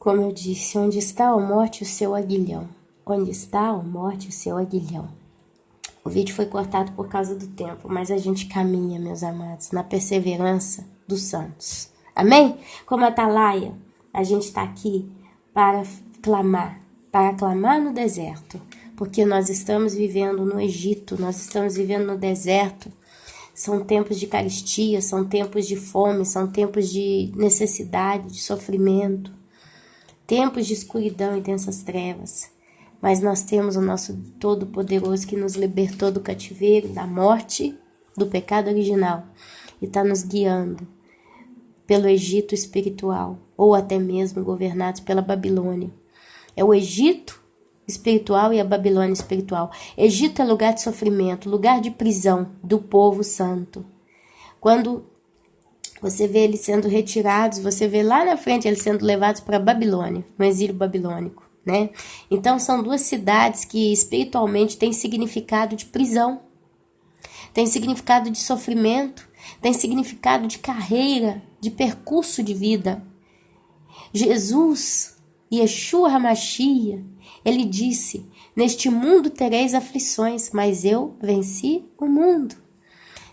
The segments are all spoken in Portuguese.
Como eu disse, onde está a morte, o seu aguilhão? Onde está a morte, o seu aguilhão? O vídeo foi cortado por causa do tempo, mas a gente caminha, meus amados, na perseverança dos santos. Amém? Como atalaia, a gente está aqui para clamar no deserto, porque nós estamos vivendo no Egito, nós estamos vivendo no deserto. São tempos de carestia, são tempos de fome, são tempos de necessidade, de sofrimento, tempos de escuridão e densas trevas. Mas nós temos o nosso Todo-Poderoso que nos libertou do cativeiro, da morte, do pecado original e está nos guiando pelo Egito espiritual ou até mesmo governados pela Babilônia. É o Egito espiritual e a Babilônia espiritual. Egito é lugar de sofrimento, lugar de prisão do povo santo. Quando você vê eles sendo retirados, você vê lá na frente eles sendo levados para a Babilônia, no exílio babilônico, né? Então são duas cidades que espiritualmente têm significado de prisão, tem significado de sofrimento, tem significado de carreira, de percurso de vida. Jesus, Yeshua HaMashiach, ele disse: neste mundo tereis aflições, mas eu venci o mundo.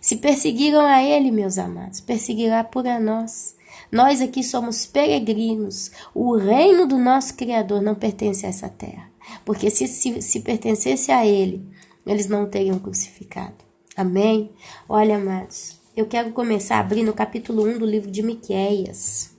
Se perseguiram a ele, meus amados, perseguirá por a nós. Nós aqui somos peregrinos. O reino do nosso Criador não pertence a essa terra. Porque se pertencesse a ele, eles não teriam crucificado. Amém? Olha, amados, eu quero começar abrindo o capítulo 1 do livro de Miqueias.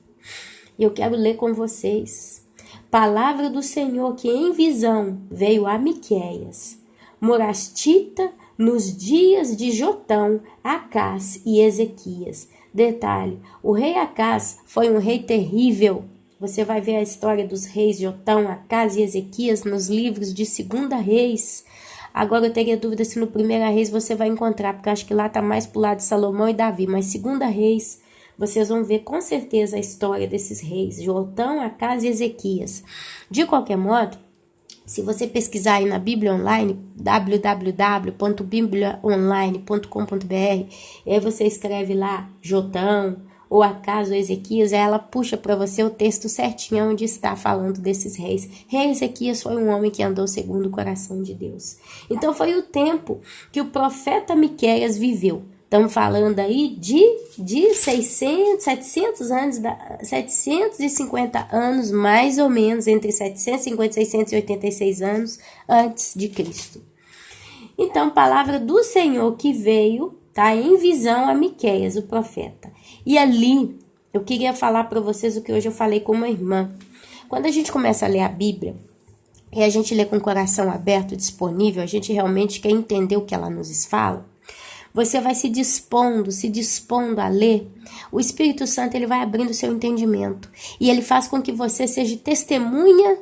E eu quero ler com vocês. Palavra do Senhor que em visão veio a Miqueias, morastita, nos dias de Jotão, Acás e Ezequias. Detalhe, o rei Acás foi um rei terrível. Você vai ver a história dos reis Jotão, Acás e Ezequias nos livros de 2 Reis. Agora eu teria dúvida se no 1 Reis você vai encontrar, porque eu acho que lá está mais pro lado de Salomão e Davi, mas 2 Reis vocês vão ver com certeza a história desses reis, Jotão, Acás e Ezequias. De qualquer modo, se você pesquisar aí na Bíblia Online, www.bibliaonline.com.br, e aí você escreve lá Jotão, ou Acás ou Ezequias, aí ela puxa para você o texto certinho onde está falando desses reis. Rei Ezequias foi um homem que andou segundo o coração de Deus. Então foi o tempo que o profeta Miqueias viveu. Estamos falando aí de 750 anos, mais ou menos, entre 750 e 686 anos antes de Cristo. Então, palavra do Senhor que veio, tá, em visão a Miqueias, o profeta. E ali, eu queria falar para vocês o que hoje eu falei com uma irmã. Quando a gente começa a ler a Bíblia, e a gente lê com o coração aberto, disponível, a gente realmente quer entender o que ela nos fala, você vai se dispondo a ler, o Espírito Santo ele vai abrindo o seu entendimento e ele faz com que você seja testemunha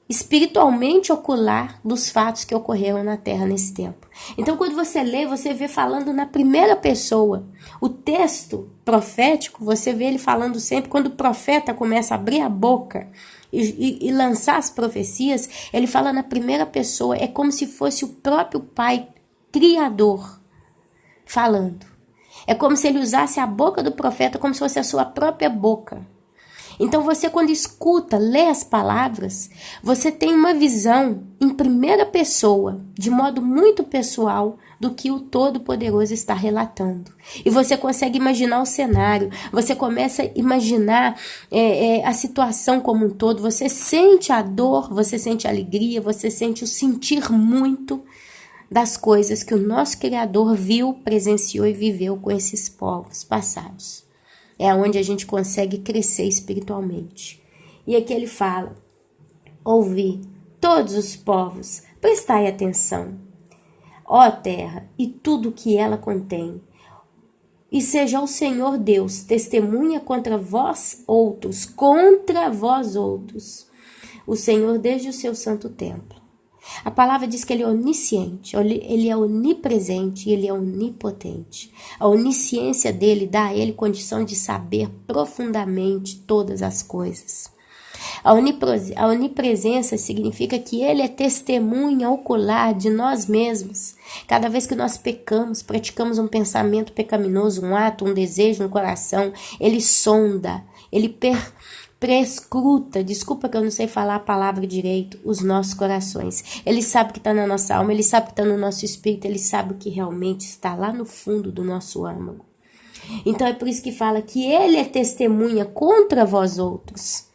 espiritualmente ocular dos fatos que ocorreram na Terra nesse tempo. Então, quando você lê, você vê falando na primeira pessoa. O texto profético, você vê ele falando sempre, quando o profeta começa a abrir a boca e lançar as profecias, ele fala na primeira pessoa, é como se fosse o próprio Pai Criador falando. É como se ele usasse a boca do profeta como se fosse a sua própria boca. Então você, quando escuta, lê as palavras, você tem uma visão em primeira pessoa, de modo muito pessoal, do que o Todo-Poderoso está relatando. E você consegue imaginar o cenário, você começa a imaginar a situação como um todo, você sente a dor, você sente a alegria, você sente o sentir muito das coisas que o nosso Criador viu, presenciou e viveu com esses povos passados. É onde a gente consegue crescer espiritualmente. E aqui ele fala: ouvi todos os povos, prestai atenção, ó terra, e tudo que ela contém. E seja o Senhor Deus testemunha contra vós outros, o Senhor desde o seu santo templo. A palavra diz que ele é onisciente, ele é onipresente e ele é onipotente. A onisciência dele dá a ele condição de saber profundamente todas as coisas. A onipresença significa que ele é testemunha ocular de nós mesmos. Cada vez que nós pecamos, praticamos um pensamento pecaminoso, um ato, um desejo no coração, ele sonda, ele prescruta, desculpa que eu não sei falar a palavra direito, os nossos corações. Ele sabe o que está na nossa alma, ele sabe o que está no nosso espírito, ele sabe o que realmente está lá no fundo do nosso âmago. Então é por isso que fala que ele é testemunha contra vós outros.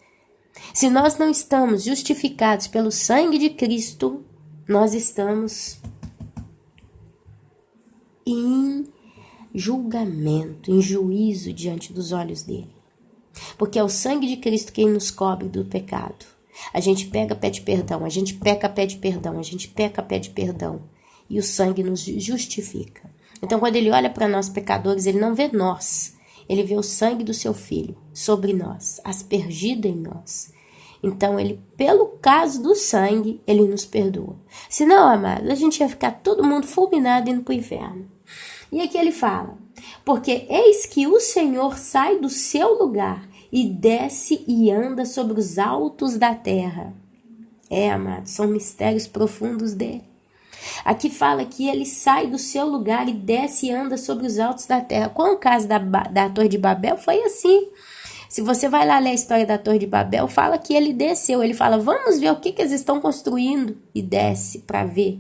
Se nós não estamos justificados pelo sangue de Cristo, nós estamos em julgamento, em juízo diante dos olhos dele. Porque é o sangue de Cristo quem nos cobre do pecado. A gente pega, pede perdão, a gente peca, pede perdão, a gente peca, pede perdão. E o sangue nos justifica. Então, quando ele olha para nós pecadores, ele não vê nós. Ele vê o sangue do seu filho sobre nós, aspergido em nós. Então, ele, pelo caso do sangue, ele nos perdoa. Senão, amados, a gente ia ficar todo mundo fulminado indo para o inferno. E aqui ele fala, porque eis que o Senhor sai do seu lugar e desce e anda sobre os altos da terra. Amados, são mistérios profundos dele. Aqui fala que ele sai do seu lugar e desce e anda sobre os altos da terra. Com o caso da Torre de Babel, foi assim. Se você vai lá ler a história da Torre de Babel, fala que ele desceu. Ele fala, vamos ver o que eles estão construindo. E desce para ver.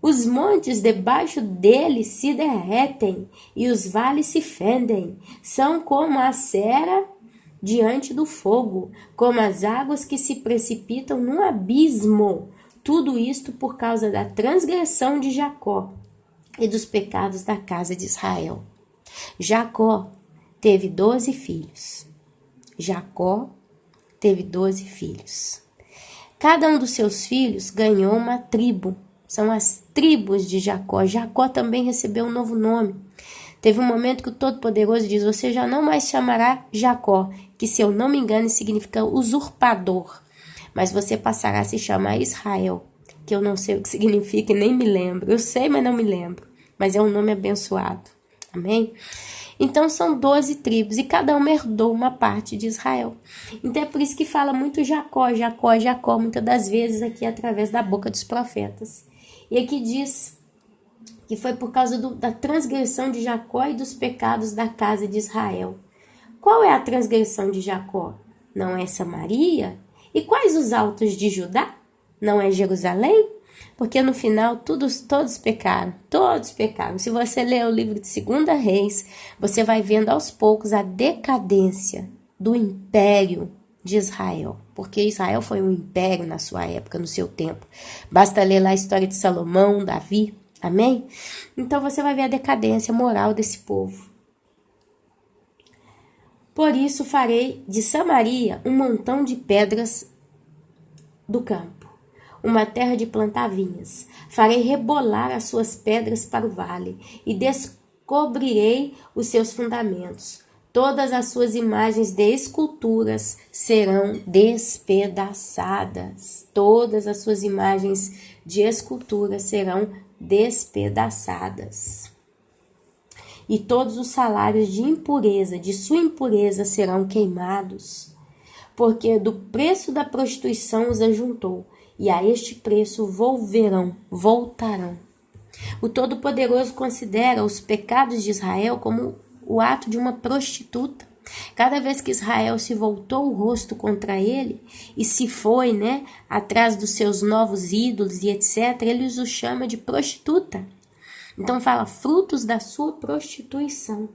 Os montes debaixo dele se derretem e os vales se fendem. São como a cera diante do fogo, como as águas que se precipitam num abismo. Tudo isto por causa da transgressão de Jacó e dos pecados da casa de Israel. Jacó teve 12 filhos. Jacó teve 12 filhos. Cada um dos seus filhos ganhou uma tribo. São as tribos de Jacó. Jacó também recebeu um novo nome. Teve um momento que o Todo-Poderoso diz, você já não mais chamará Jacó, que se eu não me engano significa usurpador. Mas você passará a se chamar Israel, que eu não sei o que significa e nem me lembro. Eu sei, mas não me lembro. Mas é um nome abençoado. Amém? Então são 12 tribos e cada uma herdou uma parte de Israel. Então é por isso que fala muito Jacó, Jacó, Jacó, muitas das vezes aqui através da boca dos profetas. E aqui diz que foi por causa da transgressão de Jacó e dos pecados da casa de Israel. Qual é a transgressão de Jacó? Não é Samaria? E quais os altos de Judá? Não é Jerusalém? Porque no final todos pecaram, todos pecaram. Se você ler o livro de 2 Reis, você vai vendo aos poucos a decadência do império de Israel. Porque Israel foi um império na sua época, no seu tempo. Basta ler lá a história de Salomão, Davi, amém? Então você vai ver a decadência moral desse povo. Por isso farei de Samaria um montão de pedras do campo, uma terra de plantar vinhas. Farei rebolar as suas pedras para o vale e descobrirei os seus fundamentos. Todas as suas imagens de esculturas serão despedaçadas. Todas as suas imagens de esculturas serão despedaçadas. E todos os salários de impureza, de sua impureza, serão queimados. Porque do preço da prostituição os ajuntou, e a este preço voltarão. O Todo-Poderoso considera os pecados de Israel como o ato de uma prostituta. Cada vez que Israel se voltou o rosto contra ele e se foi, atrás dos seus novos ídolos e etc., ele os chama de prostituta. Então fala frutos da sua prostituição.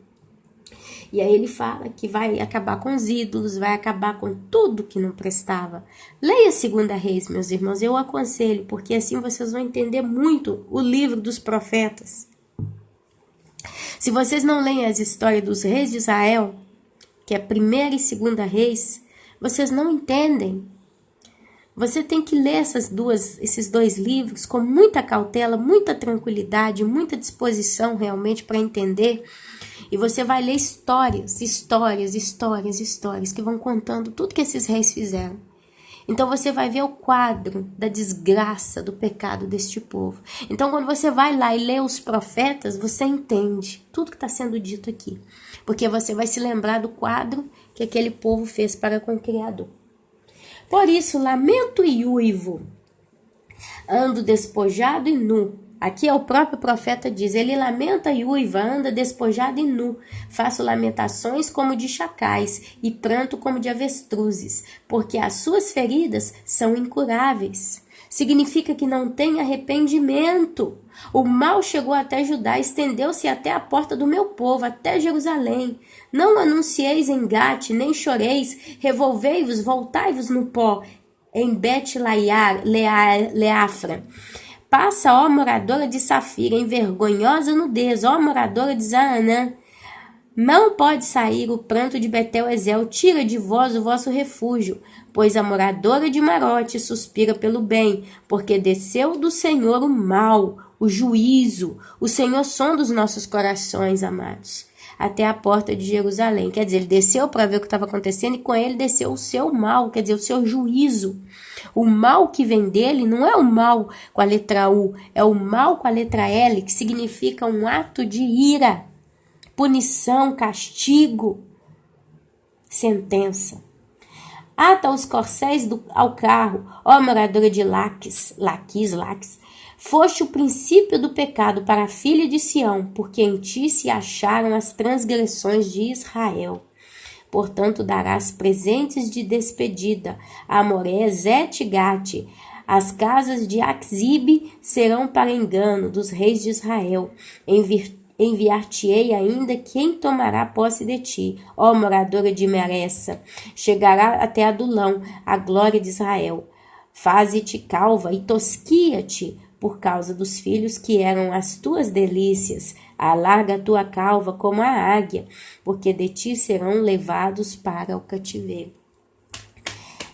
E aí ele fala que vai acabar com os ídolos, vai acabar com tudo que não prestava. Leia 2 Reis, meus irmãos, eu aconselho, porque assim vocês vão entender muito o livro dos profetas. Se vocês não leem as histórias dos reis de Israel, que é 1ª e 2ª Reis, vocês não entendem. Você tem que ler esses dois livros com muita cautela, muita tranquilidade, muita disposição realmente para entender. E você vai ler histórias que vão contando tudo que esses reis fizeram. Então você vai ver o quadro da desgraça, do pecado deste povo. Então quando você vai lá e lê os profetas, você entende tudo que está sendo dito aqui. Porque você vai se lembrar do quadro que aquele povo fez para com o Criador. Por isso, lamento e uivo, ando despojado e nu, Aqui é o próprio profeta diz, ele lamenta e uiva, anda despojado e nu. Faço lamentações como de chacais e pranto como de avestruzes, porque as suas feridas são incuráveis. Significa que não tem arrependimento. O mal chegou até Judá, estendeu-se até a porta do meu povo, até Jerusalém. Não anuncieis em Gate, nem choreis, revolvei-vos, voltai-vos no pó, em Bet-Leafra. Passa, ó moradora de Safira, em vergonhosa nudez, ó moradora de Zaanã. Não pode sair o pranto de Betel-Ezel, tira de vós o vosso refúgio, pois a moradora de Marote suspira pelo bem, porque desceu do Senhor o mal, o juízo. O Senhor sonda os nossos corações, amados, até a porta de Jerusalém. Quer dizer, ele desceu para ver o que estava acontecendo e com ele desceu o seu mal, quer dizer, o seu juízo. O mal que vem dele não é o mal com a letra U, é o mal com a letra L, que significa um ato de ira, punição, castigo, sentença. Ata os corcéis ao carro, ó moradora de Laquis. Foste o princípio do pecado para a filha de Sião, porque em ti se acharam as transgressões de Israel. Portanto, darás presentes de despedida a Moré, Zet-Gate. As casas de Axibe serão para engano dos reis de Israel. Enviar-te-ei ainda quem tomará posse de ti, ó moradora de Meressa. Chegará até Adulão, a glória de Israel. Faze-te calva e tosquia-te por causa dos filhos que eram as tuas delícias. Alarga a tua calva como a águia, porque de ti serão levados para o cativeiro.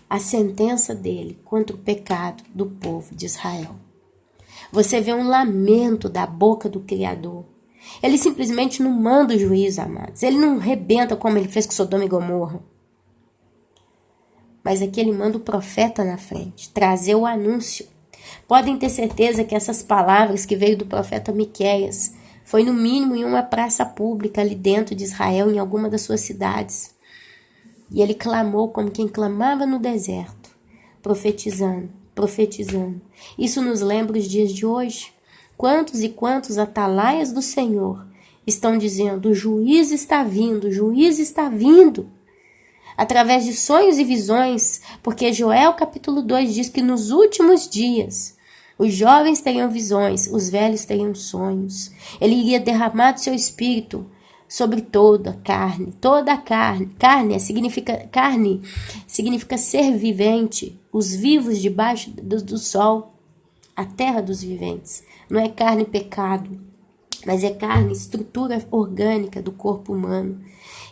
A sentença dele contra o pecado do povo de Israel. Você vê um lamento da boca do Criador. Ele simplesmente não manda o juízo, amados. Ele não rebenta como ele fez com Sodoma e Gomorra. Mas aqui ele manda o profeta na frente, trazer o anúncio. Podem ter certeza que essas palavras que veio do profeta Miqueias foi no mínimo em uma praça pública ali dentro de Israel, em alguma das suas cidades. E ele clamou como quem clamava no deserto, profetizando. Isso nos lembra os dias de hoje. Quantos e quantos atalaias do Senhor estão dizendo, o juiz está vindo, o juiz está vindo. Através de sonhos e visões, porque Joel capítulo 2 diz que nos últimos dias os jovens teriam visões, os velhos teriam sonhos. Ele iria derramar do seu espírito sobre toda a carne. Carne significa ser vivente, os vivos debaixo do sol, a terra dos viventes. Não é carne pecado, mas é carne, estrutura orgânica do corpo humano.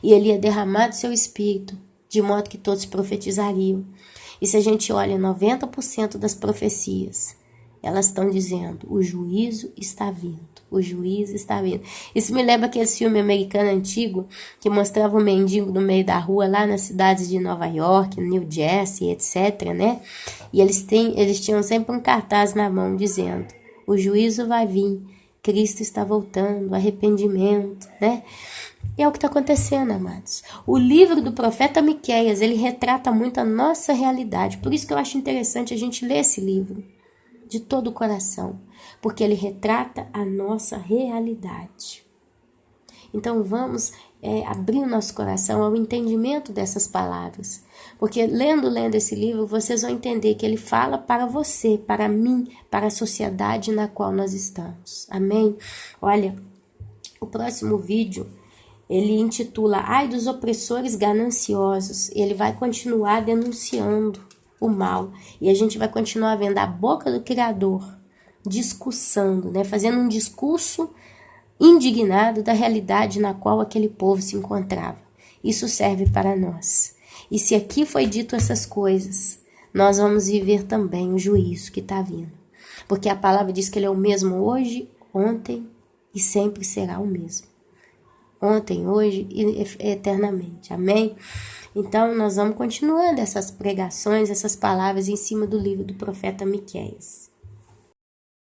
E ele ia derramar do seu espírito, de modo que todos profetizariam. E se a gente olha 90% das profecias, elas estão dizendo, o juízo está vindo, o juízo está vindo. Isso me lembra aquele filme americano antigo, que mostrava um mendigo no meio da rua, lá nas cidades de Nova York, New Jersey, etc, né? E eles tinham sempre um cartaz na mão, dizendo, o juízo vai vir, Cristo está voltando, arrependimento, né? E é o que está acontecendo, amados. O livro do profeta Miqueias, ele retrata muito a nossa realidade. Por isso que eu acho interessante a gente ler esse livro de todo o coração, porque ele retrata a nossa realidade. Então vamos abrir o nosso coração ao entendimento dessas palavras, porque lendo esse livro, vocês vão entender que ele fala para você, para mim, para a sociedade na qual nós estamos. Amém? Olha, o próximo vídeo, ele intitula Ai dos opressores gananciosos. Ele vai continuar denunciando o mal. E a gente vai continuar vendo a boca do Criador discursando, né? Fazendo um discurso indignado da realidade na qual aquele povo se encontrava. Isso serve para nós. E se aqui foi dito essas coisas, nós vamos viver também o juízo que está vindo. Porque a palavra diz que ele é o mesmo hoje, ontem e sempre será o mesmo. Ontem, hoje e eternamente. Amém? Então, nós vamos continuando essas pregações, essas palavras em cima do livro do profeta Miqueias.